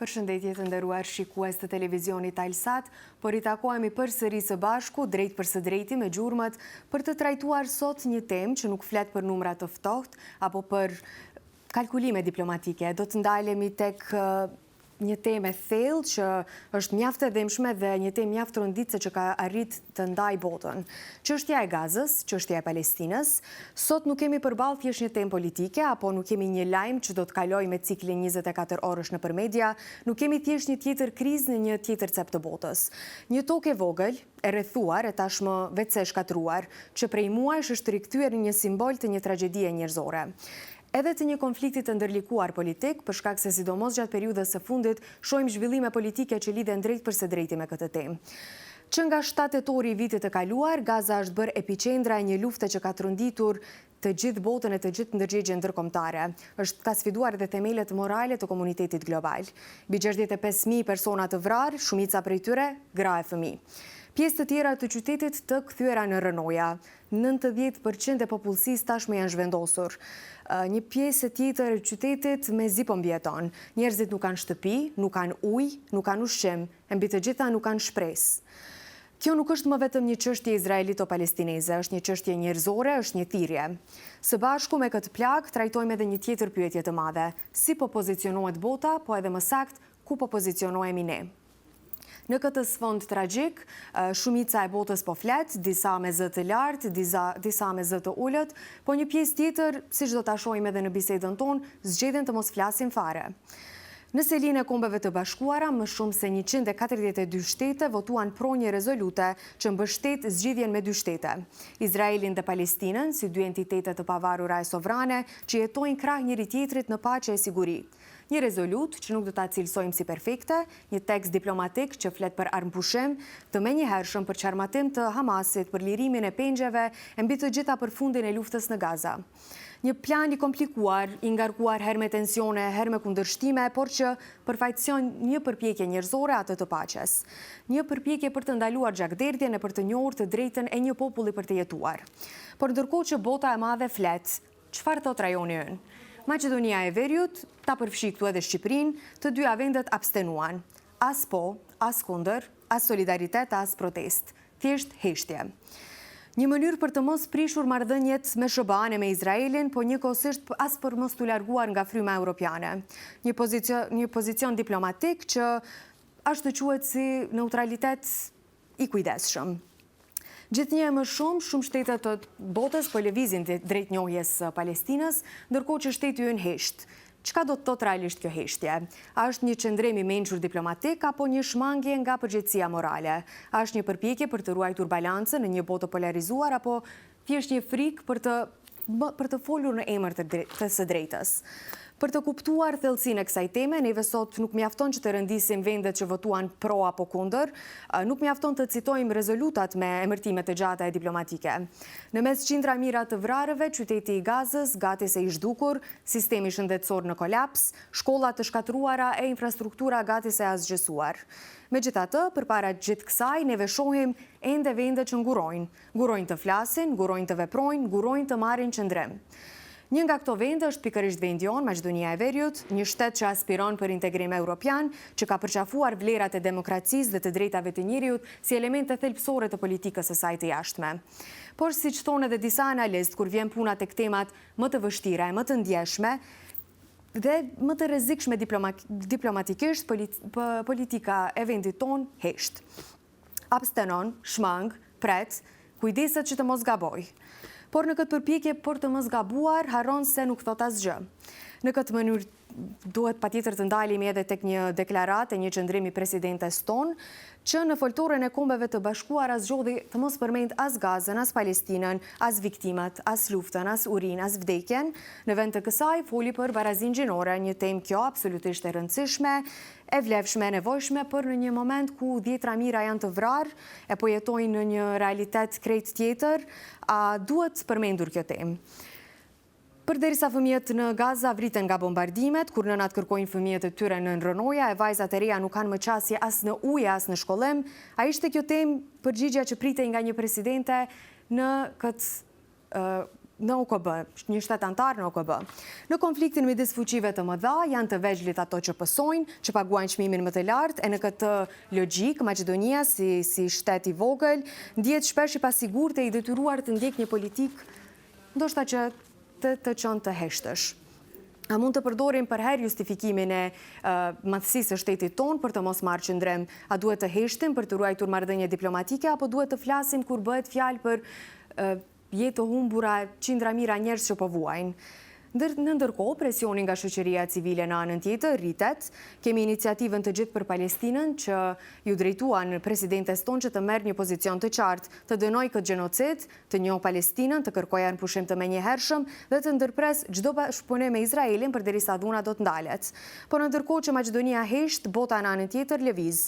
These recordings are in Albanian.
Përshëndetje të nderuar shikues të televizionit Alsat, por i takohemi përsëri së bashku drejt për së drejti me gjurmët për të trajtuar sot një temë që nuk flet për numra të ftohtë apo për kalkulime diplomatike. Do të ndalemi tek një temë e thellë që është mjaft e dëmshme dhe një temë mjaft rënditëse që ka arrit të ndaj botën. Çështja e Gazës, çështja e Palestinës, sot nuk kemi përballë thjesht një temë politike apo nuk kemi një lajm që do të kalojë me ciklin 24 orësh nëpër media, nuk kemi thjesht një tjetër krizë në një tjetër cep të botës. Një tokë e vogël, e rrethuar e tashmë vetëse shkatruar, që prej muajsh është rikthyer në një simbol të një tragjedie njerëzore. Edhe të një konflikti të ndërlikuar politik, për shkak se sidomos gjatë periudhës së fundit shohim zhvillime politike që lidhen drejt për së drejti me këtë temë. Që nga 7 tetori i vitit të kaluar, Gaza është bërë epicendra e një lufte që ka trunditur të gjithë botën e të gjithë ndërgjegjen ndërkombëtare. Ka sfiduar edhe themelet morale të komunitetit global. Mbi 65.000 persona të vrarë, shumica prej tyre gra e fëmijë. Pjesë të tjera të qytetit të kthyera në rënoja. 90% e popullsisë tashmë janë zhvendosur. Një pjesë tjetër e qytetit mezi po mbijeton. Njerëzit nuk kanë shtëpi, nuk kanë ujë, nuk kanë ushqim, e mbi të gjitha nuk kanë shpresë. Kjo nuk është më vetëm një çështje izraelito-palestineze, është një çështje njerëzore, është një thirrje. Së bashku me këtë plagë trajtojmë edhe një tjetër pyetje të madhe. Si po pozicionohet bota, po edhe më saktë, ku po pozicionohemi ne? Në këtë sfond tragjik, shumica e botës po flet, disa me zë të lartë, disa me zë të ulët, po një pjesë tjetër, siç do ta shohim edhe në bisedën tonë, zgjedhin të mos flasin fare. Në selinë e Kombeve të Bashkuara, më shumë se 142 shtete votuan pro një rezolute që mbështet zgjidhjen me 2 shtete. Izraelin dhe Palestinën, si 2 entitete të pavarura e sovrane, që jetojnë krah njëri tjetrit në paqe e siguri. Një rezolut që nuk do ta cilësojmë si perfekte, një tekst diplomatik që flet për armpushim, të menjëhershëm për qarmatim të Hamasit, për lirimin e pengjeve, e mbi të gjitha për fundin e luftës në Gaza. Një plan i komplikuar, i ngarkuar her me tensione, her me kundërshtime, por që përfaqëson një përpjekje njerëzore atë të paqes. Një përpjekje për të ndaluar gjakderdhjen e për të njohur të drejtën e një populli për të jetuar. Por ndërkohë që bota e madhe flet, çfarë thot rajoni ynë? Maqedonia e Veriut, ta përfshi këtu edhe Shqipërinë, të dyja vendet abstenuan. As po, as kundër, as solidaritet, as protest. Thjesht heshtje. Një mënyrë për të mos prishur marrëdhëniet me SHBA-n e me Izraelin, po njëkohësisht as për mos t'u larguar nga fryma europiane. Një pozicion diplomatik që ashtu quhet si neutralitet i kujdesshëm. Gjithnjë e më shumë shtete të botës po lëvizin drejt njohjes së Palestinës, ndërkohë që shteti ynë hesht. Çka do të thotë realisht kjo heshtje? A është një qëndrim i mençur diplomatik apo një shmangje nga përgjegjësia morale? A është një përpjekje për të ruajtur balancën në një botë polarizuar apo thjesht një frikë për të folur në emër të së drejtës? Për të kuptuar thellësinë e kësaj teme, neve sot nuk mjafton që të rëndisim vendet që votuan pro apo kundër, nuk mjafton të citojmë rezolutat me emërtime të gjata e diplomatike. Në mes qindra mijëra të vrarëve, qyteti i Gazës gati se i zhdukur, sistemi shëndetësor në kolaps, shkolla të shkatruara e infrastruktura gati se azgjësuar. Megjithatë, përpara gjithë kësaj, neve shohim ende vende që ngurojnë të flasin, ngurojnë të veprojnë, ngurojnë të marrin qëndrim. Një nga këto vende është pikërisht vendi jon, Maqedonia e Veriut, një shtet që aspiron për integrim evropian, që ka përqafuar vlerat e demokracisë dhe të drejtave të njeriut si elemente thelbësore të politikës së saj të jashtme. Por siç thonë edhe disa analistë, kur vjen puna tek temat më të vështira e më të ndjeshme dhe më të rrezikshme diplomatikisht, politika e vendit ton hesht. Abstenon, shmang, pret, kujdeset që të mos gaboj. Por në këtë përpjekje për të mos gabuar, harron se nuk thot asgjë. Në këtë mënyrë duhet patjetër të ndalemi edhe tek një deklaratë e një qëndrimi presidentes tonë, që në foltorën e Kombeve të Bashkuara zgjodhi të mos përmend as Gazën, as Palestinën, as viktimat, as luftën, as urinë, as vdekjen. Në vend të kësaj foli për barazinë gjinore, një temë kjo absolutisht e rëndësishme, e vlefshme, e nevojshme, për në një moment ku 10 mijëra janë të vrarë, e po jetojnë në një realitet krejt tjetër, a duhet përmendur kjo temë. Përderisa fëmijët në Gaza vriten nga bombardimet, kur nënat kërkojnë fëmijët e tyre në rënoja, e vajzat e reja nuk kanë më qasje as në ujë, as në shkollim, a ishte kjo temë përgjigja që pritej nga një presidente në këtë në OKB, një shtet antar në OKB. Në konfliktin midis fuqive të mëdha janë të vegjëlit ato që pësojnë, që paguajnë çmimin më të lartë, e në këtë logjik Maqedonia si shtet i vogël ndihet shpesh i pasigurt e i detyruar të ndjek një politikë ndoshta që të çon të heshtësh. A mund të përdorim për herë justifikimin e madhësisë së shtetit tonë për të mos marrë qëndrim? A duhet të heshtim për të ruajtur marrëdhënie diplomatike, apo duhet të flasim kur bëhet fjalë për jetë të humbura, qindra mijëra njerëz që po vuajnë? Në ndërkohë, presioni nga shoqëria civile në anën tjetër rritet. Kemi iniciativën Të gjithë për Palestinën që ju drejtuan presidentes tonë që të merr një pozicion të qartë, të dënojë këtë gjenocid, të njohë Palestinën, të kërkojë pushim të menjëhershëm dhe të ndërpres çdo bashkëpunim me Izraelin përderisa dhuna do të ndalet. Por në ndërkohë që Maqedonia hesht, bota në anën tjetër lëviz.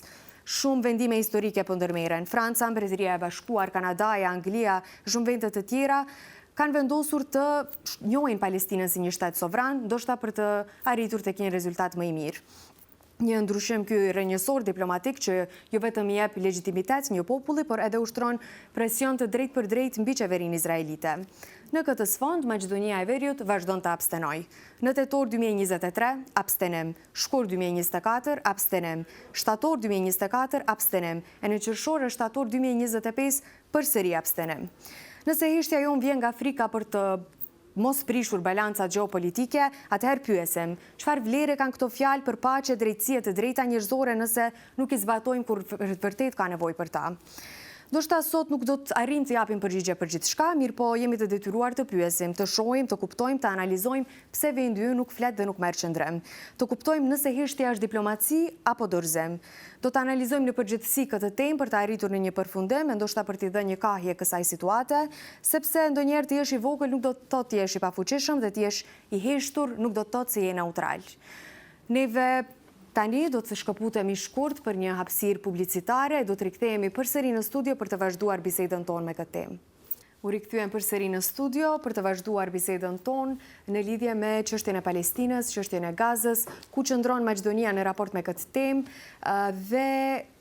Shumë vendime historike po ndërmeren. Franca, Mbretëria e Bashkuar, Kanadaja, Anglia, shumë vende të tjera kanë vendosur të njohin Palestinën si një shtet sovran, ndoshta për të arritur tek një rezultat më i mirë. Një ndryshim ky rrënjësor diplomatik që jo vetëm i jep legjitimitet një populli, por edhe ushtron presion të drejtë për drejtë mbi qeverinë izraelite. Në këtë sfond, Maqedonia e Veriut vazhdon të abstenoj. Në tetor 2023, abstenim. Shkurt 2024, abstenim. Shtator 2024, abstenim. E në qershor e shtator 2025, përsëri abstenim. Nëse hishtja jonë vjen nga frika për të mos prishur balancat gjeopolitike, atëherë pyesim, çfarë vlere kanë këto fjalë për paqe, drejtësi e të drejta njerëzore nëse nuk i zbatojmë kur vërtet ka nevojë për ta? Ndoshta sot nuk do të arrijmë të japim përgjigje për gjithçka, mirë po jemi të detyruar të pyesim, të shohim, të kuptojmë, të analizojmë pse vendi ynë nuk flet dhe nuk merr qëndrim. Të kuptojmë nëse hishtja është diplomaci apo dorëzim. Do të analizojmë në përgjithësi këtë temë për të arritur në një përfundim, ndoshta për t'i dhënë një kahje kësaj situate, sepse ndonjëherë të jesh i vogël nuk do të thotë të jesh i pafuqishëm dhe të jesh i heshtur nuk do të thotë se je neutral. Neve tani do të shkëputemi shkurt për një hapësirë publicitare e do të rikthehemi përsëri në studio për të vazhduar bisedën tonë me këtë temë. U rikthyem përsëri në studio për të vazhduar bisedën tonë në lidhje me çështjen e Palestinës, çështjen e Gazës, ku qëndron Maqedonia në raport me këtë temë dhe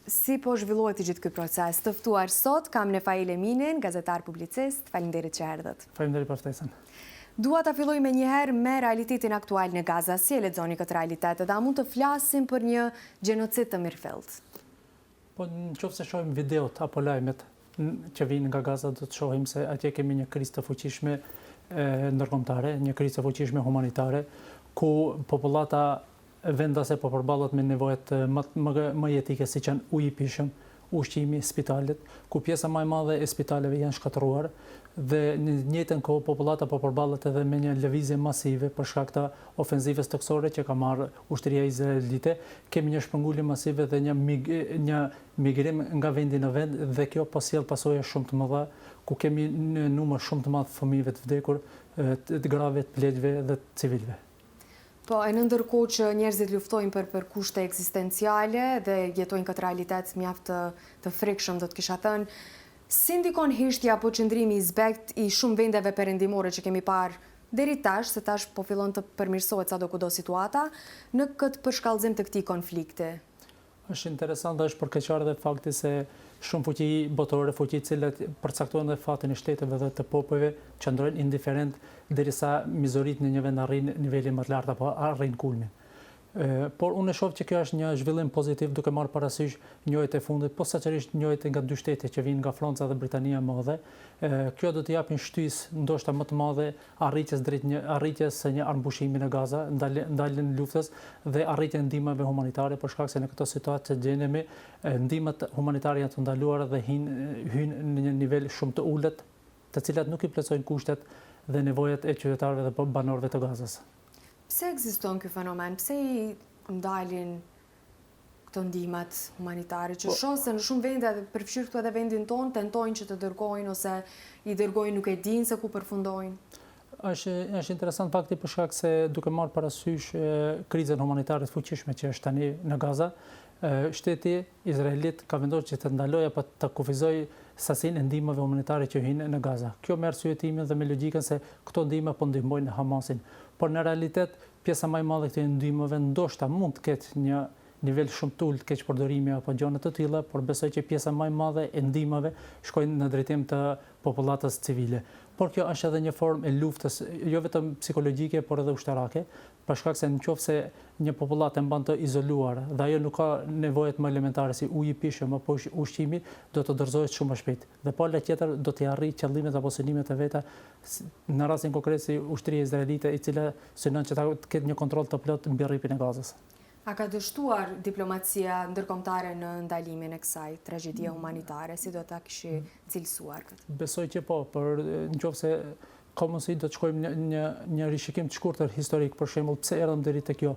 si po zhvillohet i gjithë ky proces. Të ftuar sot kam Nefail Eminin, gazetar publicist. Faleminderit që erdhët. Faleminderit për ftesën. Dua ta filloj me njëherë me realitetin aktual në Gaza. Si e lexoni këtë realitet dhe a mund të flasim për një gjenocid të mirëfillt? Po nëse shohim videot apo lajmet që vijnë nga Gaza, do të shohim se atje kemi një krizë të fuqishme ndërkombëtare, një krizë të fuqishme humanitare, ku popullata vendase po përballet me nevojat më jetike siç janë uji i pijshëm, ushqimi, spitalet, ku pjesa më e madhe e spitaleve janë shkatëruar dhe në të njëjtën kohë popullata po përballet edhe me një lëvizje masive për shkak të ofenzivës toksore që ka marrë ushtria izraelite. Kemi një shpërngulje masive dhe një migrim nga vendi në vend dhe kjo po sjell pasoja shumë të mëdha, ku kemi një numër shumë të madh fëmijëve të vdekur, të grave, të pleqve dhe të civilëve. Po, e në ndërkohë që njerëzit luftojnë për kushte eksistenciale dhe jetojnë këtë realitet mjaft të frikshëm, do të kisha thënë, si ndikon hishtja apo qëndrimi i zbekt i shumë vendeve perëndimore që kemi parë deri tash, se tash po fillon të përmirësohet sadokudo situata, në këtë përshkallëzim të këtij konflikti? Është interesant dhe është përkeqar dhe fakti se shumë fuqi botërore, fuqi të cilat përcaktojnë dhe fatin e shteteve dhe të popujve, qëndrojnë indiferent derisa mizorit në një vend arrin nivelin më të lartë apo arrin kulmin. Por unë e shoh që kjo është një zhvillim pozitiv duke marrë parasysh njëjtë e fundit, posaçërisht njëjtë nga dy shtete që vijnë nga Franca dhe Britania e Madhe. Kjo do të japin shtysë ndoshta më të madhe arritjes së një armbushimi në Gaza, ndaljen luftës dhe arritjen e ndihmave humanitare, për shkak se në këtë situatë që gjendemi, ndihmat humanitare janë të ndaluara dhe hynë në një nivel shumë të ulët, të cilat nuk i plotësojnë kushtet dhe nevojat e qytetarëve dhe banorëve të Gazas. Pse ekziston ky fenomen? Pse i ndalin këto ndihmat humanitare që shoh se në shumë vende, përfshirë këtu edhe vendin tonë, tentojnë që të dërgojnë ose i dërgojnë nuk e dinë se ku përfundojnë? Është interesant fakti për shkak se duke marrë parasysh krizën humanitare të fuqishme që është tani në Gaza, shteti izraelit ka vendosur që të ndalojë apo të kufizojë sasinë e ndihmave humanitare që hyjnë në Gaza. Kjo me arsyetimin dhe me logjikën se këto ndihma po ndihmojnë Hamasin. Por në realitet pjesa më e madhe e këtyre ndihmave ndoshta mund të ketë nivel shumë të ulët keqpërdorimi apo gjëra të tilla, por besoj që pjesa më e madhe e ndihmave shkojnë në drejtim të popullatës civile. Por kjo është edhe një formë e luftës, jo vetëm psikologjike, por edhe ushtarake, për shkak se nëse një popullat e mban të izoluar dhe ajo nuk ka nevojat më elementare si uji, pishëm apo ushqimi, do të dorëzohet shumë më shpejt. Dhe pala tjetër do të arrijë qëllimet apo synimet e veta, në rastin konkret si ushtria izraelite, i cila synon që ta ketë një kontroll të plotë mbi rripin e Gazës. A ka dështuar diplomacia ndërkombëtare në ndalimin e kësaj tragjedie humanitare, si do ta kishi cilësuar këtë? Besoj që po, por nëse ka mundësi do të shkojmë një rishikim të shkurtër historik, për shembull, pse erdhëm deri te kjo.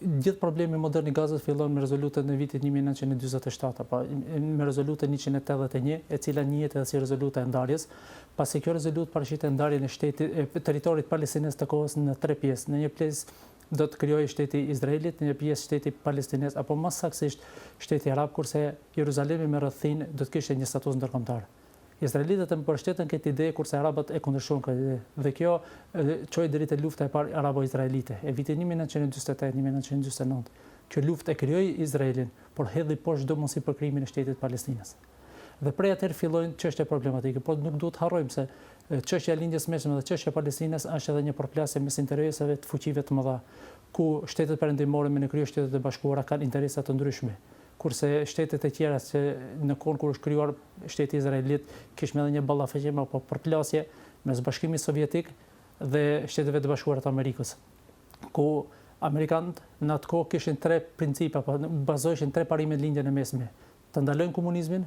Gjithë problemi modern i Gazës fillon me rezolutën e vitit 1947, apo me rezolutën 181, e cila njihet edhe si rezoluta e ndarjes, pasi kjo rezolutë paraqitej ndarjen e territorit palestinez të kohës në 3 pjesë. Në një pjesë do të krijojë shteti i Izraelit, në një pjesë shteti palestinez apo më saktësisht shteti arab, kurse Jeruzalemi me rrethin do të kishte një status ndërkombëtar. Izraelitët e mbështetën këtë ide, kurse arabët e kundërshtuan këtë ide. Dhe kjo çoi deri te lufta e parë arabo-izraelite e vitit 1948-1949. Kjo luftë e krijoi Izraelin, por hedhi poshtë çdo mundësi për krijimin e shtetit Palestinës. Dhe prej atëherë fillojnë çështje problematike, por nuk duhet harrojmë se çështja e lindjes mesme dhe çështja e Palestinës është edhe një përplasje mes interesave të fuqive të mëdha, ku shtetet perëndimore me në krye Shtetet e Bashkuara kanë interesa të ndryshme. Kurse shtetet e tjera që në kohën kur është krijuar shteti izraelit kishte edhe një ballafaqim apo përplasje mes Bashkimit Sovjetik dhe Shteteve të Bashkuara të Amerikës, ku amerikanët në atë kohë kishin 3 principe apo bazoheshin 3 parime të lindjen e mesme: të ndalojnë komunizmin,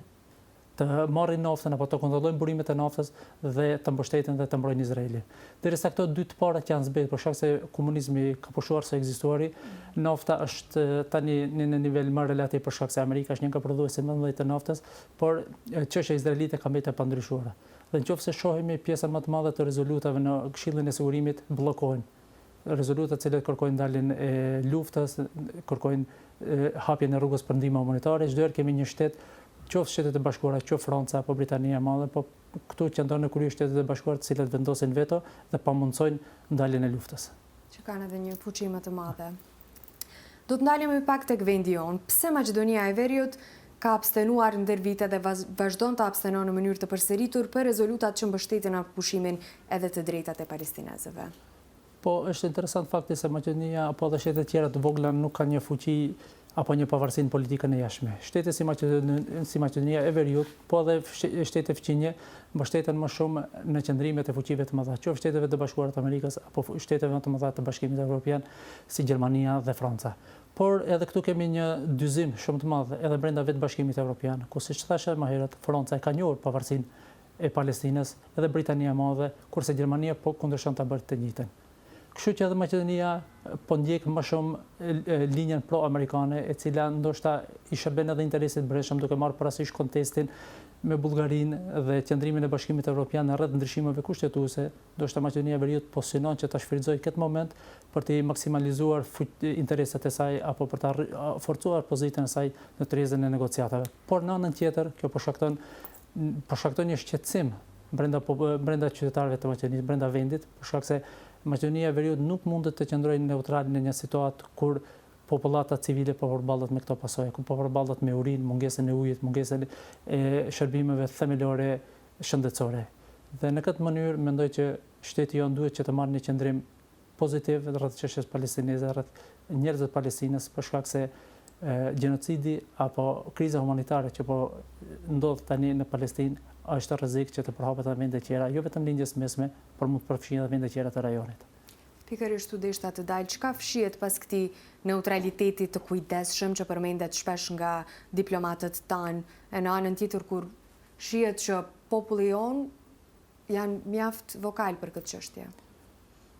të marrin naftën apo të kontrollojnë burimet e naftës dhe të mbështetin dhe të mbrojnë Izraelin. Derisa këto 2 të parat janë zbet, për shkak se komunizmi ka pushuar së ekzistuari, nafta është tani në nivel më relativ për shkak se Amerika është një nga prodhuesit më të mëdhenj të naftës, por çështja izraelite ka mbetur e pandryshuar. Dhe nëse shohim pjesën më të madhe të rezolutave në Këshillin e Sigurimit bllokohen. Rezolutat që kërkojnë ndaljen e luftës, kërkojnë hapjen e rrugës për ndihmë humanitare. Çdo herë kemi një shtet, qoftë Shtetet e Bashkuara, qoftë Franca apo Britania e Madhe, po këtu qëndron në krye Shtetet e Bashkuara, të cilat vendosin veto dhe pamundsojnë ndaljen e luftës. Që kanë edhe një fuqi më të madhe. Do të ndalemi pak tek vendi jon. Pse Maqedonia e Veriut ka abstenuar ndër vite dhe vazhdon të abstenon në mënyrë të përsëritur për rezolutat që mbështetin pushimin edhe të drejtat e palestinezëve? Po, është interesant fakti se Maqedonia apo edhe shtetet tjera të vogla nuk kanë një fuqi apo një pavarësi në politikën e jashtme. Shtete si Maqedonia e Veriut, po edhe shtete fqinje, mbështeten më shumë në qëndrimet e fuqive të mëdha, qoftë Shteteve të Bashkuara të Amerikës apo shteteve të mëdha të Bashkimit Evropian si Gjermania dhe Franca. Por edhe këtu kemi një dyzim shumë të madh edhe brenda vetë Bashkimit Evropian, ku siç thashë më herët, Franca e ka njohur pavarësinë e Palestinës, edhe Britania e Madhe, kurse Gjermania po kundërshton ta bërë të njëjtën. Kështu që edhe Maqedonia po ndjek më shumë linjën pro-amerikane, e cila ndoshta i shërben edhe interesit breshëm, duke marrë parasysh kontestin me Bullgarinë dhe qëndrimin e Bashkimit Evropian në rreth ndryshimeve kushtetuese. Ndoshta Maqedonia e Veriut po synon që ta shfrytëzojë këtë moment për të maksimalizuar interesat e saj apo për të forcuar pozitën e saj në tërheqjen e negociatave. Por në anën tjetër, kjo po shkakton një shqetësim brenda qytetarëve të Maqedonisë, brenda vendit, për shkak se Maqedonia e Veriut nuk mundet të qëndrojë neutral në një situatë kur popullata civile po përballet me këto pasojë, ku po përballet me urinë, mungesën e ujit, mungesën e shërbimeve themelore shëndetësore. Dhe në këtë mënyrë mendoj që shteti jon duhet që të marrë një qëndrim pozitiv rreth çështjes palestineze, rreth njerëzve të Palestinës, për shkak se gjenocidi apo kriza humanitare që po ndodh tani në Palestinë është rrezik që të përhapet në vende tjera, jo vetëm lindjes mesme, por mund të përfshijë edhe vende tjera të rajonit. Pikërisht u deshta të dalë, çka fshihet pas këtij neutraliteti të kujdesshëm që përmendet shpesh nga diplomatët tanë, e në anën tjetër kur shihet që populli jon janë mjaft vokal për këtë çështje?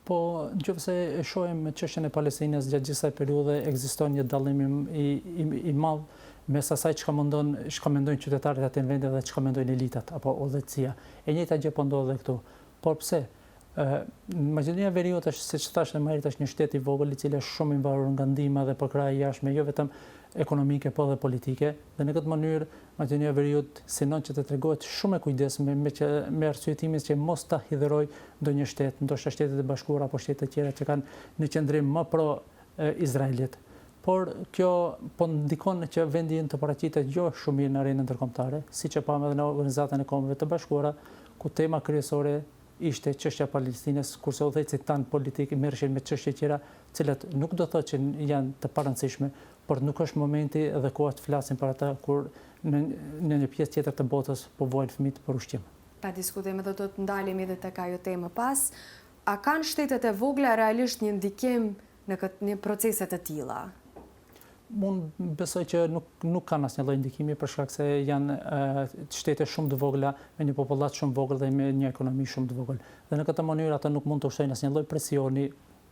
Po, nëse e shohim çështjen e Palestinës gjatë gjithë kësaj periudhe, ekziston një dallim i madh mes asaj çka mendojnë qytetarët aty në vende dhe çka mendojnë elitat apo udhëheqësia. E njëjta gjë po ndodh edhe këtu. Por pse? Maqedonia e Veriut është, siç thashë më herët, është një shtet i vogël i cili është shumë i mbarur nga ndihma dhe përkraje jashtme, jo vetëm ekonomike, po edhe politike. Dhe në këtë mënyrë Maqedonia e Veriut synon që të tregohet shumë e kujdesshme me arsyetimin që mos ta hidhërojë ndonjë shtet, ndoshta Shtetet e Bashkuara apo shtete tjera që kanë një qendrim më pro Izraelit. Por kjo po ndikon që vendi të paraqitet jo shumë mirë në arenën ndërkombëtare, siç e pamë edhe në Organizatën e Kombeve të Bashkuara, ku tema kryesore ishte çështja e Palestinës, kurse udhëheqësit tanë politik merreshin me çështje tjera, të cilat nuk do thotë që janë të parëndësishme, por nuk është momenti dhe koha të flasim për ata kur në një pjesë tjetër të botës po vojnë fëmijë për ushqim. Pa diskutim edhe do të ndalemi edhe tek ajo temë pas. A kanë shtetet e vogla realisht një ndikim në një procese të tilla? Unë besoj që nuk kanë asnjë lloj ndikimi për shkak se janë shtete shumë të vogla me një popullat shumë vogël dhe me një ekonomi shumë të vogël. Dhe në këtë mënyrë ata nuk mund të ushtrojnë asnjë lloj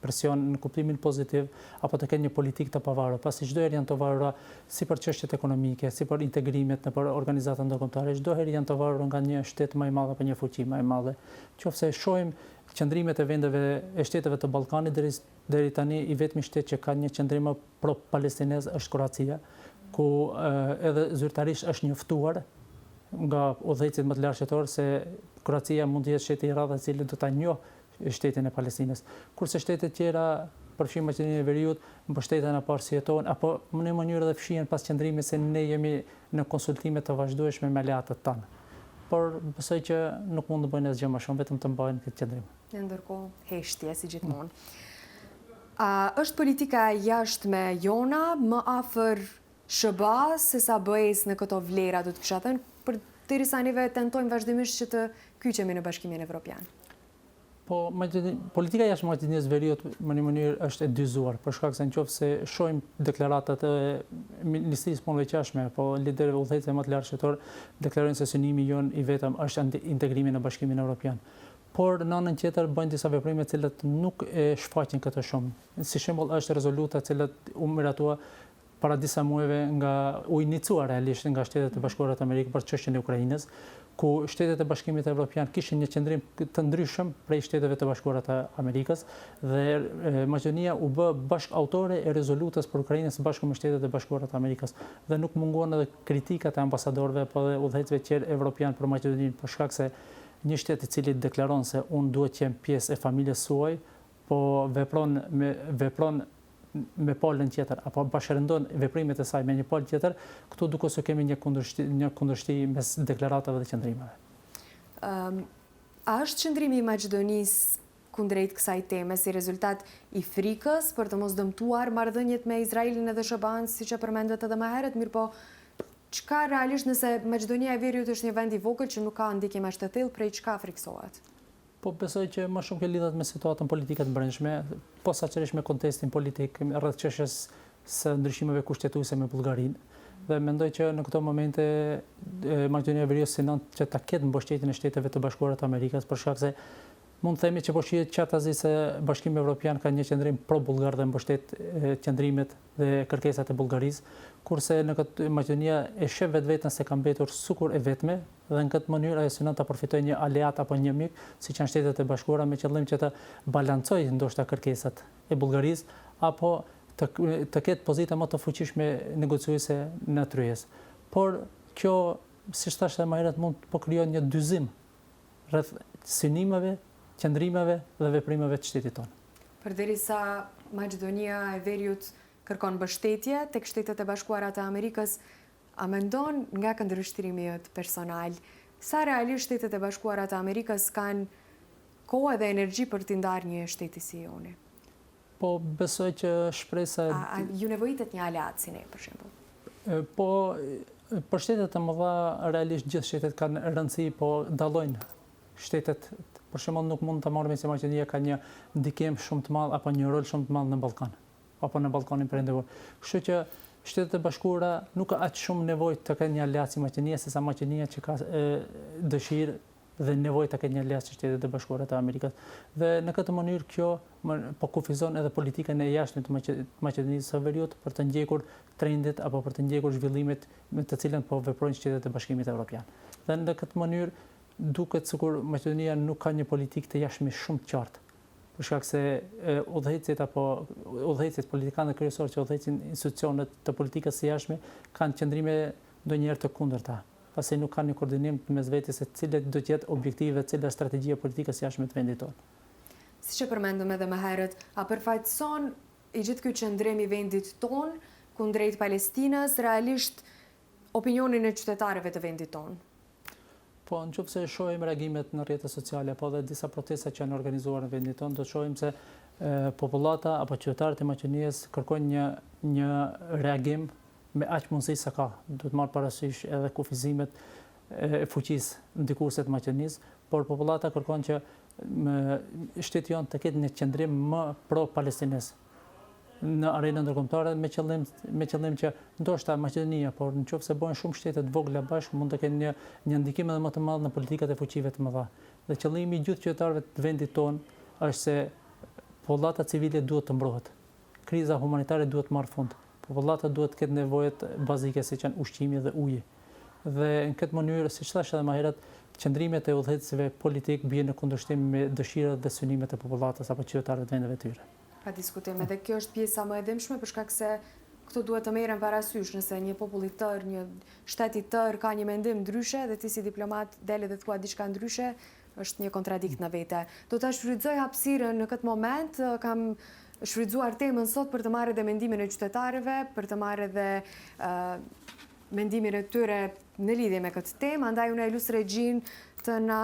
presion në kuptimin pozitiv apo të kenë një politikë të pavarur, pasi çdo herë janë të varura si për çështjet ekonomike, si për integrimet në për organizata ndërkombëtare, çdo herë janë të varura nga një shtet më i madh apo një fuqi më e madhe. Qofse shohim qëndrimet e vendeve e shteteve të Ballkanit deri tani i vetmi shtet që ka një qëndrim pro-palestinez është Kroacia, ku edhe zyrtarisht është njoftuar nga udhëheqësit më të lartë shtetëror se Kroacia mund të jetë shteti i radhës i cili do ta njohë shtetin e Palestinës. Kurse shtetet tjera, përfshirë Maqedoninë e Veriut, mbështeten apo arsyetohen apo në një mënyrë edhe fshihen pas qëndrimit se ne jemi në konsultime të vazhdueshme me aleatët tanë. Por besoj që nuk mund të bëjnë asgjë më shumë, vetëm të mbajnë këtë qëndrim. Ndërkohë, heshtje si gjithmonë. A është politika jashtme jona më afër SBA-s se sa BE-s në këto vlera, do të kisha thënë, përderisa neve tentojmë vazhdimisht që të kyçemi në Bashkimin Evropian? Po, politika jashtë Maqedonisë Veriut në një mënyrë është e dyzuar, për shkak se nëse shohim deklaratat e Ministrisë Punëve të Jashtme apo liderëve udhëheqësve më të lartë shtetëror, deklarojnë se synimi jonë i vetëm është integrimi në Bashkimin Evropian. Por në anën tjetër bëjnë disa veprime të cilat nuk e shfaqin këtë shumë. Si shembull është rezoluta të cilat u miratua para disa muajve u inicua realisht nga Shtetet e Bashkuara të Amerikës për çështjen e Ukrainës, ku Shtetet e Bashkimit Evropian kishin një qëndrim të ndryshëm prej Shteteve të Bashkuara të Amerikës dhe Maqedonia u bë bashkëautore e rezolutës për Ukrainën së bashku me Shtetet e Bashkuara të Amerikës dhe nuk mungon edhe kritikat e ambasadorëve apo dhe udhëheqësve tjerë evropian për Maqedoninë për shkak se një shtet i cili deklaron se unë duhet të jem pjesë e familjes suaj, po vepron me palën tjetër apo bashkërendon veprimet e saj me një palë tjetër, këtu duke se kemi një kundërshti mes deklaratave dhe qëndrimeve. A është qëndrimi i Maqedonisë kundrejt kësaj teme si rezultat i frikës për të mos dëmtuar marrëdhëniet me Izraelin edhe SBA-n, siç e përmendët edhe më herët, mirë po çka realisht nëse Maqedonia e Veriut është një vend i vogël që nuk ka ndikim as të thellë, prej çka friksohet? Po besoj që më shumë kjo lidhet me situatën politike të brendshme, posaçërisht me kontekstin politik rreth çështjes së ndryshimeve kushtetuese me Bullgarinë. Dhe mendoj që në këto momente Maqedonia e Veriut synon që ta ketë mbështetjen e Shteteve të Bashkuara të Amerikës, për shkak se mund të themi që po shihet qartazi se Bashkimi Evropian ka një qëndrim pro-bullgar dhe mbështet qëndrimet dhe kërkesat e Bullgarisë, kurse në këtë Maqedonia e sheh vetveten se ka mbetur sukur e vetme dhe në këtë mënyrë ajo synon ta përfitojë një aleat apo një mik, siç janë Shtetet e Bashkuara, me qëllim që të balancojë ndoshta kërkesat e Bullgarisë apo të ketë pozita më të fuqishme negociuese në tryezë. Por kjo, siç thashë më herët, mund të krijon një dyzim rreth synimeve, qëndrimeve dhe veprimeve të shtetit tonë. Përderisa Maqedonia e Veriut kërkon mbështetje tek Shtetet e Bashkuara të Amerikës, a mendon nga këndvështrimi jot personal, sa realisht Shtetet e Bashkuara të Amerikës kanë kohë dhe energji për t'i ndarë një shteti si joni? Po besoj që shpresa... A ju nevojitet një aleat si ne, për shembull? Po, për shtetet të mëdha, realisht gjithë shtetet kanë rëndësi, po dallojnë shtetet. Për shembull, nuk mund të marrim se Maqedonia ka një ndikim shumë të madh apo një rol shumë të madh në Ballkan, apo në Ballkanin Perëndimor. Kështu që Shtetet e Bashkuara nuk ka aq shumë nevojë të kenë një aleat si Maqedonia, sesa Maqedonia që ka dëshirë dhe nevojë të kenë një aleat si Shtetet e Bashkuara të Amerikës. Dhe në këtë mënyrë kjo po kufizon edhe politikën e jashtme të Maqedonisë së Veriut për të ndjekur trendit apo për të ndjekur zhvillimet me të cilën po veprojnë Shtetet e Bashkimit Evropian. Dhe në këtë mënyrë duket sikur Maqedonia nuk ka një politikë të jashtme shumë të qartë, për shkak se udhëheqësit politikanë kryesorë që udhëheqin institucionet të politikës së jashtme kanë qëndrime ndonjëherë të kundërta, pasi nuk kanë një koordinim mes vetes se cilat do të jetë objektive, cila është strategjia politikës së jashtme të vendit tonë. Siç e përmendëm edhe më herët, a përfaqëson i gjithë ky qëndrim i vendit ton kundrejt Palestinës realisht opinionin e qytetarëve të vendit ton? Po, në qoftë se shohim reagimet në rrjetet sociale, po dhe disa protesta që janë organizuar në vendin tonë, do të shohim se popullata apo qytetarët e Maqedonisë kërkojnë një reagim me aq mundësi sa ka. Duhet marrë parasysh edhe kufizimet e fuqisë ndikuese të Maqedonisë, por popullata kërkojnë që shteti jonë të ketë një qëndrim më pro-palestinez në arenën ndërkombëtare me qëllim që ndoshta Maqedonia, por nëse bëhen shumë shtete të vogla bashkë, mund të kenë një ndikim edhe më të madh në politikat e fuqive të mëdha. Dhe qëllimi i gjithë qytetarëve të vendit tonë është se popullata civile duhet të mbrohet. Kriza humanitare duhet të marrë fund. Popullata duhet të ketë nevojat bazike siç janë ushqimi dhe uji. Dhe në këtë mënyrë, siç thash edhe më herët, qëndrimet e udhëheqësve politik bien në kundërshtim me dëshirat dhe synimet e popullatës apo qytetarëve të vendeve të tyre. Pa diskutim, edhe kjo është pjesa më e dëmshme për shkak se këto duhet të merren parasysh nëse një popull i tërë, një shtet i tërë ka një mendim ndryshe dhe ti si diplomat dele dhe thua diçka ndryshe, është një kontradikt në vete. Do ta shfrytëzoj hapësirën në këtë moment, kam shfrytzuar temën sot për të marrë edhe mendimin e qytetarëve, për të marrë edhe mendimin e tyre në lidhje me këtë temë, andaj unë e lus regjin të na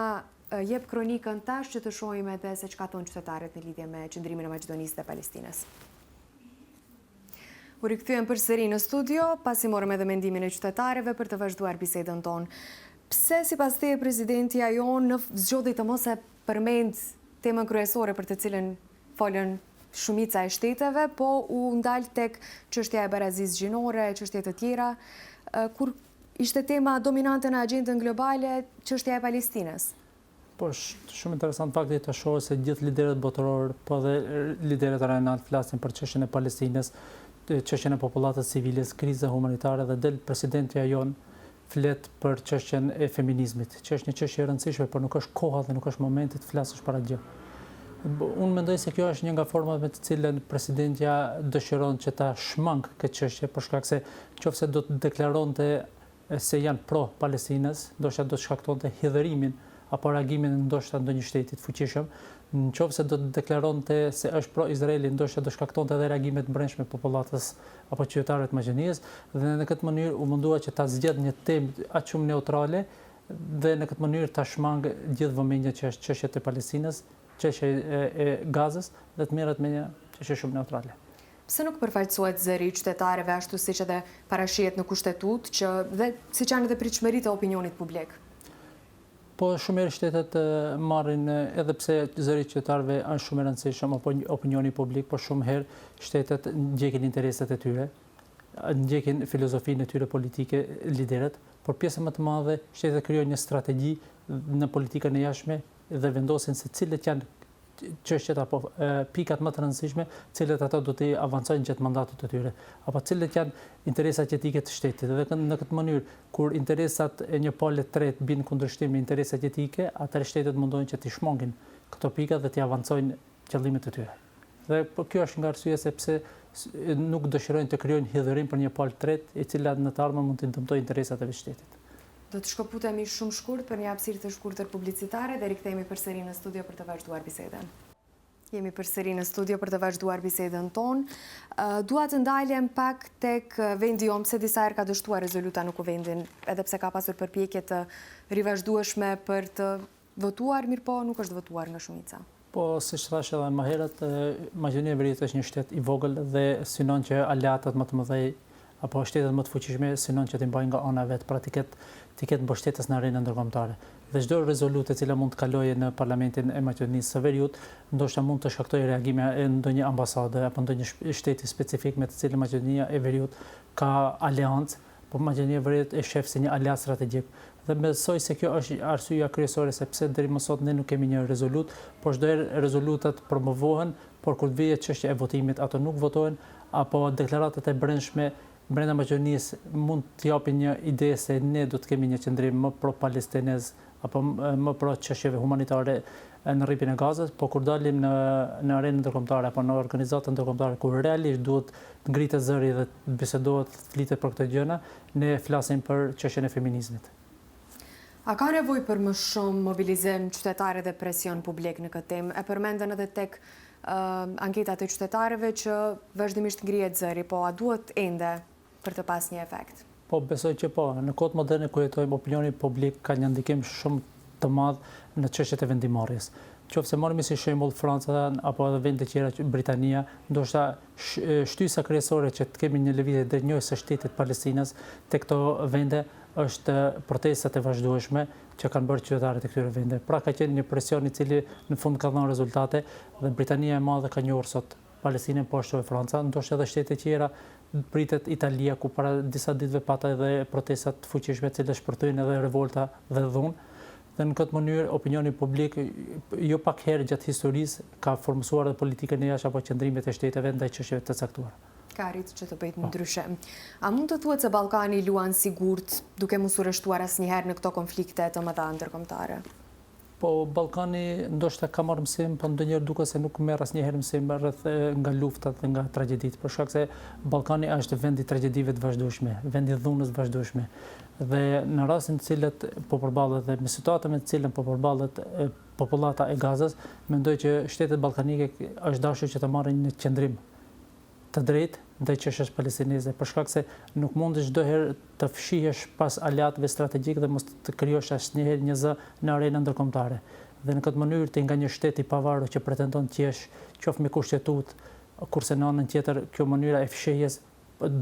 jep kronikën tash që të shohim edhe se çka thonë qytetarët në lidhje me qëndrimin e Maqedonisë dhe Palestinës. U rikthyem përsëri në studio, pasi morëm edhe mendimin e qytetarëve për të vazhduar bisedën tonë. Pse sipas teje presidenti ajon në zgjodhi të mos e përmend temën kryesore për të cilën folën shumica e shteteve, po u ndal tek çështja e barazisë gjinore, çështje të tjera, kur ishte tema dominante në agjendën globale, çështja e Palestinës. Po, shumë interesant fakti të shohë se gjithë liderët botëror, po dhe liderët rajonal flasin për çështjen e Palestinës, çështjen e popullatës civiles, kriza humanitare dhe del presidenti ajon flet për çështjen e feminizmit, që është një çështje e rëndësishme, por nuk është koha dhe nuk është momenti të flasësh para gjë. Unë mendoj se kjo është një nga format me të cilën presidentja dëshiron që ta shmang këtë çështje, për shkak se nëse do të deklaronte se janë pro-Palestinës, ndoshta do të shkaktonte hidhërimin apo reagimin ndoshta ndonjë shteti të fuqishëm, nëse do të deklaronte se është pro-Izraeli, ndoshta do shkaktonte edhe reagime të brendshme popullatës apo qytetarëve të Maqedonisë, dhe në këtë mënyrë u mundua që ta zgjedh një temë aq shumë neutrale dhe në këtë mënyrë ta shmang gjithë vëmendjen që është çështja e Palestinës, çështja e Gazës dhe të merret me një çështje shumë neutrale. Pse nuk përfaqësohet zëri i qytetarëve ashtu siç edhe parashihet në kushtetut, që dhe siç janë edhe pritshmëritë e opinionit publik? Po shumë herë shtetet marrin, edhe pse zëri i qytetarëve është shumë i rëndësishëm apo opinioni publik, por shumë herë shtetet ndjekin interesat e tyre, ndjekin filozofinë e tyre politike liderët, por pjesë më të madhe shtetet krijojnë një strategji në politikën e jashtme dhe vendosin se cilët janë çështjet apo pikat më të rëndësishme, cilët ato do të avancojnë gjatë mandatit të tyre, apo cilët janë interesat jetike të shtetit. Dhe në këtë mënyrë, kur interesat e një pale të tretë bin kundërshtim me interesat jetike, atëherë shtetet mundojnë që t'i shmangin këto pika dhe t'i avancojnë qëllimet e tyre. Dhe kjo është nga arsye sepse nuk dëshirojnë të krijojnë hidhërim për një palë të tretë, e cila në të ardhmen mund të ndëmtojë interesat e shtetit. Do të shkëputemi shumë shkurt për një hapësirë të shkurtër publicitare dhe rikthehemi përsëri në studio për të vazhduar bisedën. Jemi përsëri në studio për të vazhduar bisedën tonë. Dua të ndaljem pak tek vendi jonë, pse disa herë ka dështuar rezoluta nuk u vendin, edhe pse ka pasur përpjekje të rivazhdueshme për të votuar, mirë po nuk është votuar nga shumica. Po, siç thash edhe më herët, Maqedonia e Veriut është një shtet i vogël dhe synon që aleatët më të mëdhej apo shtetet më të fuqishme synon që t'i mbajnë nga ana vet, pra t'i ketë mbështetës në arenën ndërkombëtare. Dhe çdo rezolutë e cila mund të kalojë në parlamentin e Maqedonisë së Veriut, ndoshta mund të shkaktojë reagime e ndonjë ambasade apo ndonjë shteti specifik me të cilin Maqedonia e Veriut ka aleancë, po Maqedonia e Veriut e shef si një aleat strategjik. Dhe besoj se kjo është arsyeja kryesore sepse deri më sot ne nuk kemi një rezolutë, por çdo herë rezolutat promovohen, por kur vjen çështja e votimit ato nuk votohen, apo deklaratat e brendshme brenda Maqedonisë mund të japin një ide se ne do të kemi një qëndrim më pro-palestinez apo më pro çështjeve humanitare në rripin e Gazës, po kur dalim në arenën ndërkombëtare apo në organizata ndërkombëtare kur realisht duhet të ngritet zëri dhe të bisedohet, të flitet për këtë gjëna, ne flasim për çështjen e feminizmit. A ka nevojë për më shumë mobilizim qytetare dhe presion publik në këtë temë? E përmendën edhe tek anketat e qytetarëve që vazhdimisht ngrihet zëri, po a duhet ende për të pas një efekt? Po, besoj që po. Në kohët moderne ku jetojmë, opinioni publik ka një ndikim shumë të madh në çështjet e vendimarrjes. Qofse marrim si shembull Francën apo edhe vende të tjera, Britania, ndoshta shtysa kryesore që të kemi një lëvizje drejtnjës së shtetit Palestinës tek këto vende është protestat e vazhdueshme që kanë bërë qytetarët e këtyre vende. Pra ka qenë një presion i cili në fund ka dhënë rezultate dhe Britania e Madhe ka njohur sot Palestinën po ashtu e Franca, ndoshta edhe shtete tjera, pritet Italia ku para disa ditëve pata edhe protestat të fuqishme të cilat shpërthyen edhe revolta dhe dhunë. Dhe në këtë mënyrë opinioni publik jo pak herë gjatë historisë ka formësuar edhe politikën e jashtme apo qëndrimet e shteteve ndaj çështjeve të caktuara. Ka arritur që të bëjë ndryshe. A mund të thuhet se Ballkani luan sigurt duke mos u rreshtuar asnjëherë në këto konflikte të mëdha ndërkombëtare? Po, Ballkani ndoshta ka marrë mësim, po ndonjëherë duket se nuk merr asnjëherë mësim rreth nga luftat dhe nga tragjeditë, për shkak se Ballkani është vend i tragjedive të vazhdueshme, vend i dhunës të vazhdueshme. Dhe në rastin të cilët po përballet dhe me situatën me të cilën po përballet popullata e Gazës, mendoj që shtetet ballkanike është dashur që të marrin një qendrim të drejtë ndaj çështjes palestineze, për shkak se nuk mundesh çdo herë të fshihesh pas aleatëve strategjik dhe mos të krijosh asnjëherë një zë në arenën ndërkombëtare. Dhe në këtë mënyrë ti nga një shtet i pavarur që pretendon të jesh qoftë me kushtetutë, kurse në anën tjetër kjo mënyra e fshehjes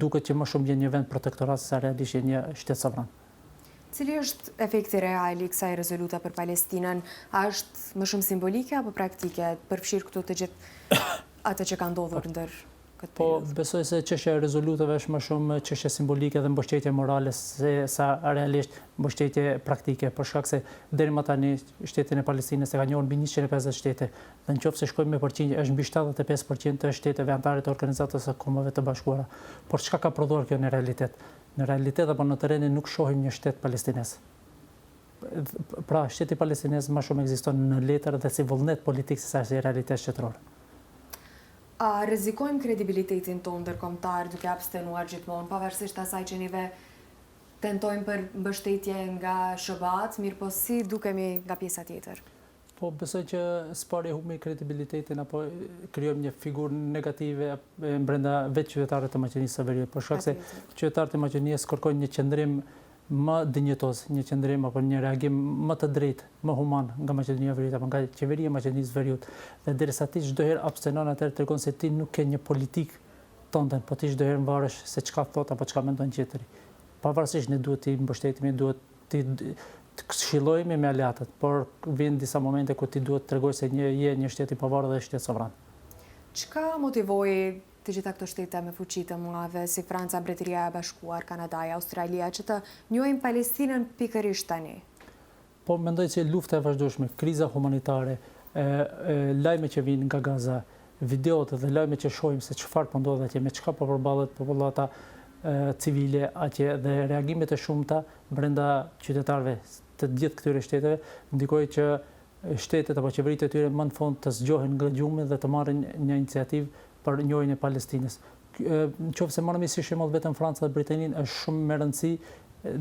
duket që më shumë vjen një vend protektorat se realisht një shtet sovran. Cili është efekti real i kësaj rezoluta për Palestinën? A është më shumë simbolike apo praktike, përfshir këtu të gjithë atë që ka ndodhur ndër këtë Po, periudhë? besoj se çështja e rezolutave është më shumë çështje simbolike dhe mbështetje morale se sa realisht mbështetje praktike, për shkak se deri më tani shtetin e Palestinës e ka njohur mbi 150 shtete. Dhe nëse shkojmë me përqindje, është mbi 75% të shteteve anëtare të Organizatës së Kombeve të Bashkuara. Por çka ka prodhuar kjo në realitet? Në realitet apo në terrenin nuk shohim një shtet palestinez. Pra, shteti palestinez më shumë ekziston në letër dhe si vullnet politik se sa si realitet shtetëror. A rrezikojmë kredibilitetin tonë ndërkombëtar duke abstenuar gjithmonë, pavarësisht asaj që neve tentojmë për mbështetje nga SHBA-t, mirë po si dukemi nga pjesa tjetër? Po, besoj që s'pari humbi kredibilitetin apo krijojmë një figurë negative brenda vetë qytetarëve të Maqedonisë së Veriut, për shkak se qytetarët e Maqedonisë kërkojnë një qëndrim më dinjitoz, një qëndrim apo një reagim më të drejtë, më human nga Maqedonia e Veriut apo nga qeveria e Maqedonisë së Veriut. Dhe derisa ti çdo herë abstenon, atëherë tregon se ti nuk ke një politikë tënde, po ti çdo herë mbaresh se çka thot apo çka mendon tjetri. Pavarësisht ne duhet të mbështetemi, duhet të këshillojmë me aleatët, por vjen disa momente ku ti duhet të tregosh se je një shtet i pavarur dhe shtet sovran. Çka motivoi të gjitha këto shtete me fuqi të mëdha si Franca, Mbretëria e Bashkuar, Kanadaja, Australia që të njohin Palestinën pikërisht tani? Po, mendoj se lufta e vazhdueshme, kriza humanitare, lajme që vijnë nga Gaza, videot dhe lajme që shohim se çfarë po ndodh atje, me çka po përballet popullata civile atje dhe reagimet e shumta brenda qytetarëve të gjithë këtyre shteteve ndikojnë që shtetet apo qeveritë e tyre më në fund të zgjohen nga gjumi dhe të marrin një iniciativë për njohjen e Palestinës. Nëse marrim si shembull vetëm Francën dhe Britaninë, është shumë më rëndësi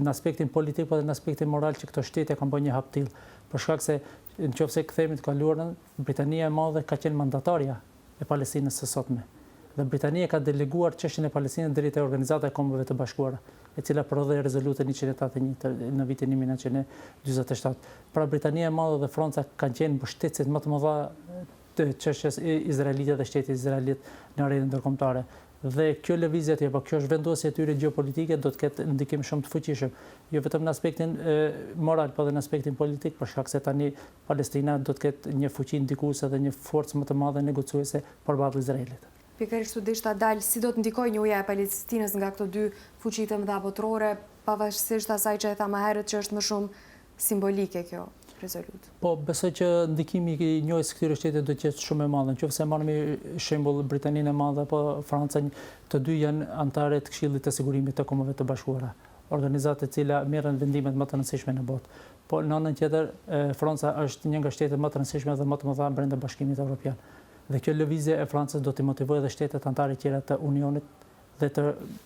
në aspektin politik por edhe në aspektin moral që këto shtete kanë bërë një hap till. Për shkak se nëse kthehemi të kaluarën, Britania e Madhe ka qenë mandatarja e Palestinës së sotme. Dhe Britania ka deleguar çështjen e Palestinës deri te Organizata e Kombeve të Bashkuara, e cila prodhoi rezolutën 181 në vitin 1947. Pra Britania e Madhe dhe Franca kanë qenë mbështetësit më të mëdha të çështjes izraelite dhe shtetit izraelit në arenën ndërkombëtare. Dhe kjo lëvizje apo kjo zhvendosje e tyre gjeopolitike do të ketë ndikim shumë të fuqishëm, jo vetëm në aspektin moral, por edhe në aspektin politik, për shkak se tani Palestina do të ketë një fuqi ndikuese dhe një forcë më të madhe negociuese përballë Izraelit. Pikërisht dishta dalë si do të ndikojë njohja e Palestinës nga këto dy fuqi të mëdha botërore, pavarësisht asaj që e tha më herët që është më shumë simbolike kjo rezolutë. Po, besoj që ndikimi i njohjes këtyre shteteve do të jetë shumë i madh. Nëse marrim shembull Britaninë e Madhe apo Francën, të dy janë anëtarë të Këshillit të Sigurimit të Kombeve të Bashkuara, organizatë e cila merren vendimet më të rëndësishme në botë. Po në anën tjetër, Franca është një nga shtetet më të rëndësishme dhe më të mëdha brenda Bashkimit Evropian. Dhe kjo lëvizje e Francës do të motivojë edhe shtetet anëtare tjera të Unionit dhe të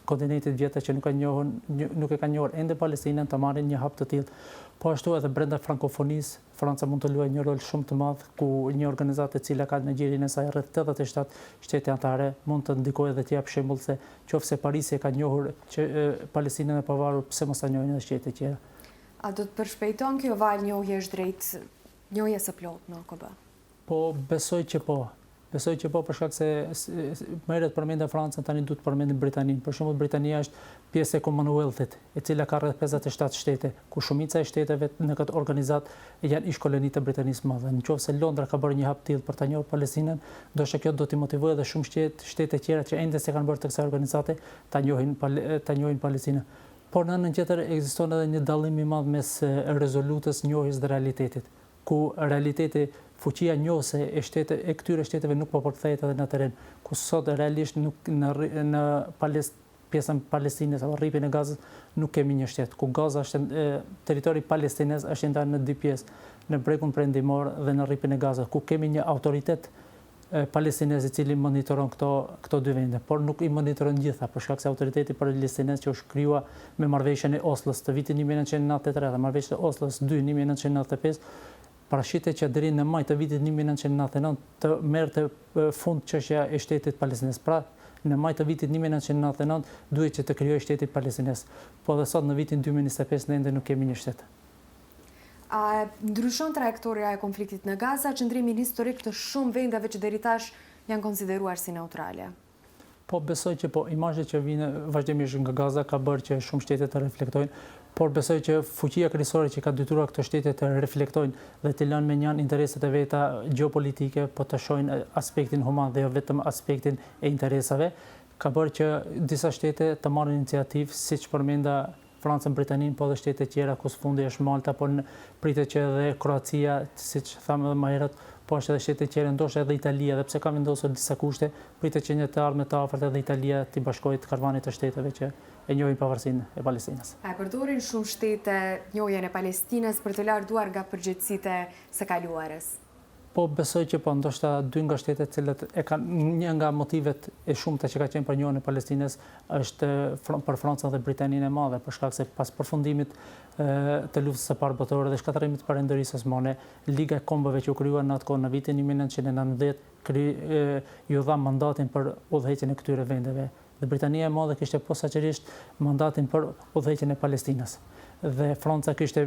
kontinentit vjetër që nuk e ka njohur ende Palestinën të marrin një hap të tillë. Po ashtu edhe brenda frankofonisë, Franca mund të luajë një rol shumë të madh ku një organizatë e cila ka në gjirin e saj rreth 87 shtete anëtare mund të ndikojë dhe të jap shembull se qofse Parisi e ka njohur që Palestinën e pavarur, pse mos ta njohin edhe shtete tjera. A do të përshpejton kjo val njohjesh drejt njohjes së plotë në OKB? Po besoj që po. Besoj që po, për shkak se më herët përmendë Francën, tani duhet përmendim Britaninë. Për shembull, Britania është pjesë e Commonwealth-it, e cila ka rreth 57 shtete, ku shumica e shteteve në këtë organizat janë ish koloni të Britanisë së Madhe. Nëse Londra ka bërë një hap tillë për ta njohur Palestinën, ndoshta kjo do t'i motivojë edhe shumë shtete tjera që ende se kanë bërë të kësaj organizate ta njohin Palestinën. Por në anën tjetër ekziston edhe një dallim i madh mes rezolutës, njohjes dhe realitetit, ku realiteti fuqia njohëse e këtyre shteteve nuk po përkthehet edhe në terren, ku sot realisht nuk në pjesën Palestinës apo rripin e Gazës nuk kemi një shtet, ku Gaza është territori palestinez është ndarë në dy pjesë, në bregun perëndimor dhe në rripin e Gazës, ku kemi një autoritet palestinez i cili monitoron këto dy vende, por nuk i monitoron gjitha, për shkak se autoriteti palestinez që është krijuar me marrëveshjen e Oslos të vitit 1993 dhe marrëveshjen e Oslos 2 1995, parashitet që deri në maj të vitit 1999 të merrte fund çështja e shtetit palestinez. Pra, në maj të vitit 1999 duhet që të krijojë shteti palestinez. Po dhe sot në vitin 2025 ne ende nuk kemi një shtet. A ndryshon trajektoria e konfliktit në Gaza, qëndrimin historik të shumë vendeve që deri tash janë konsideruar si neutrale? Po besoj që po, imazhet që vijnë vazhdimisht nga Gaza ka bërë që shumë shtete të reflektojnë, por besoj që fuqia kryesore që ka detyruar këto shtete të reflektojnë dhe të lënë me njën interesat e veta gjeopolitike, po të shohin aspektin human dhe jo vetëm aspektin e interesave, ka bërë që disa shtete të marrin iniciativë, siç përmenda Francën, Britaninë, po dhe shtete tjera, ku së fundi është Malta, por pritet që edhe Kroacia, siç thamë edhe më herët, po është edhe shtete tjera, ndoshta edhe Italia, dhe pse ka vendosur disa kushte, pritet që një të ardhmen të afërt edhe Italia t'i bashkohet karvanit të shteteve që e njohin pavarësinë e Palestinës. A përdorin shumë shtete njohjen e Palestinës për të larduar nga përgjegjësitë së kaluarës? Po besoj që po, ndoshta dy nga shtetet cilët e kanë një nga motivet e shumta që ka qenë për njohjen e Palestinës është për Francën dhe Britaninë e Madhe, për shkak se pas përfundimit të luftës së parë botërore dhe shkatërimit të Perëndërisë Osmane, Liga e Kombeve që u krijuar në atë kohë në vitin 1990 ju dha mandatin për udhëheqjen e këtyre vendeve. Dhe Britania e Madhe kishte posaçërisht mandatin për udhëheqjen e Palestinës. Dhe Franca kishte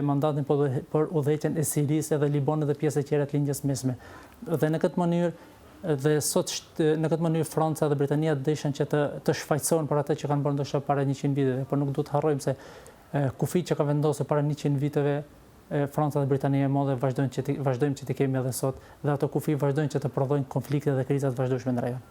mandatin për udhëheqjen e Sirisë edhe Libanit dhe pjesë tjera të linjës mesme. Dhe në këtë mënyrë Franca dhe Britania deshin që të shfaqsohen për atë që kanë bërë ndoshta para 100 viteve, por nuk duhet të harrojmë se kufit që ka vendosur para 100 viteve Franca dhe Britania e Madhe vazhdojmë që t'i kemi edhe sot, dhe ato kufi vazhdojnë që të prodhojnë konflikte dhe krizat vazhdueshme në rajon.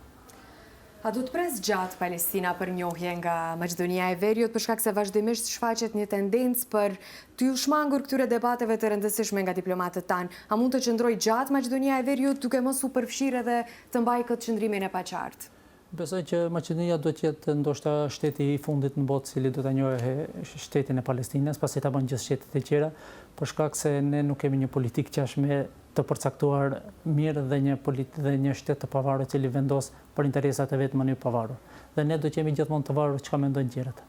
A do të pres gjatë Palestina për njohje nga Maqedonia e Veriut, për shkak se vazhdimisht shfaqet një tendencë për t'u shmangur këtyre debateve të rëndësishme nga diplomatët tanë? A mund të qëndrojë gjatë Maqedonia e Veriut duke mos u përfshirë edhe të mbajë këtë qëndrimin e paqartë? Besoj që Maqedonia do të jetë ndoshta shteti i fundit në botë cili do ta njohë shtetin e Palestinës, pasi ta bën gjithë shtetet e tjera, për shkak se ne nuk kemi një politikë qashme të përcaktuar mirë dhe një shtet të pavarur i cili vendos për interesat e vet në mënyrë pavarur. Dhe ne do të jemi gjithmonë të varur çka mendojnë tjerët.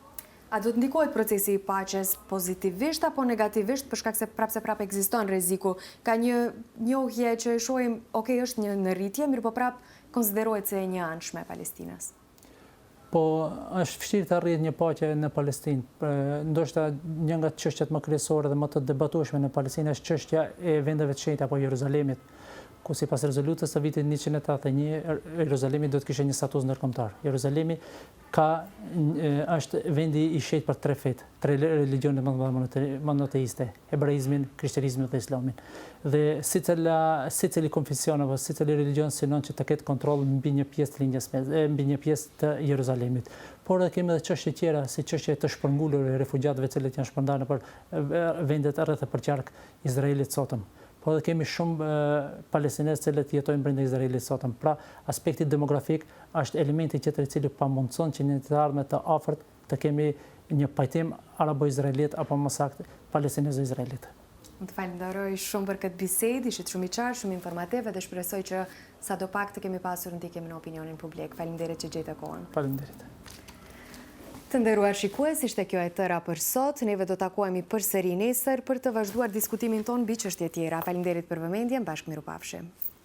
A do të ndikojë procesi i paqes pozitivisht apo negativisht, për shkak se prapë ekziston rreziku? Ka një njohje që e shohim, okay, është një në rritje, mirë po prapë konsiderohet se e një anshme e Palestinës. Po është vështirë të arrihet një paqe në Palestinë. Ndoshta një nga çështjet më kryesore dhe më të debatueshme në Palestinë është çështja e vendeve të shenjta apo Jeruzalemit, ku sipas rezolutës së vitit 181 Jeruzalemi do të kishte një status ndërkombëtar. Jeruzalemi është vendi i shenjtë për tre fetë, tre religione monoteiste, hebraizmin, krishterizmin dhe islamin. Dhe sicili konfesion apo sicili religion synon që të ketë kontroll mbi një pjesë të linjës mbi një pjesë të Jeruzalemit. Por edhe kemi edhe çështje tjera, si çështja e të shpërngulur e refugjatëve të cilët janë shpërndarë nëpër vendet rreth e përqark Izraelit sotëm. Po edhe kemi shumë palestinezë që jetojnë brenda Izraelit sotëm. Pra, aspekti demografik është elementi tjetër i cili pamundson që në të ardhmen të afërt të kemi një pajtim arabo-izraelit apo më saktë palestinez-izraelit. Unë të falenderoj shumë për këtë bisedë, ishit shumë i qartë, shumë informativ dhe shpresoj që sadopak të kemi pasur ndikim në opinionin publik. Faleminderit që gjete kohën. Faleminderit. Të nderuar shikues, ishte kjo e tëra për sot. Neve do takohemi përsëri nesër për të vazhduar diskutimin ton mbi çështje tjera. Faleminderit për vëmendjen, bashkë mirupafshim.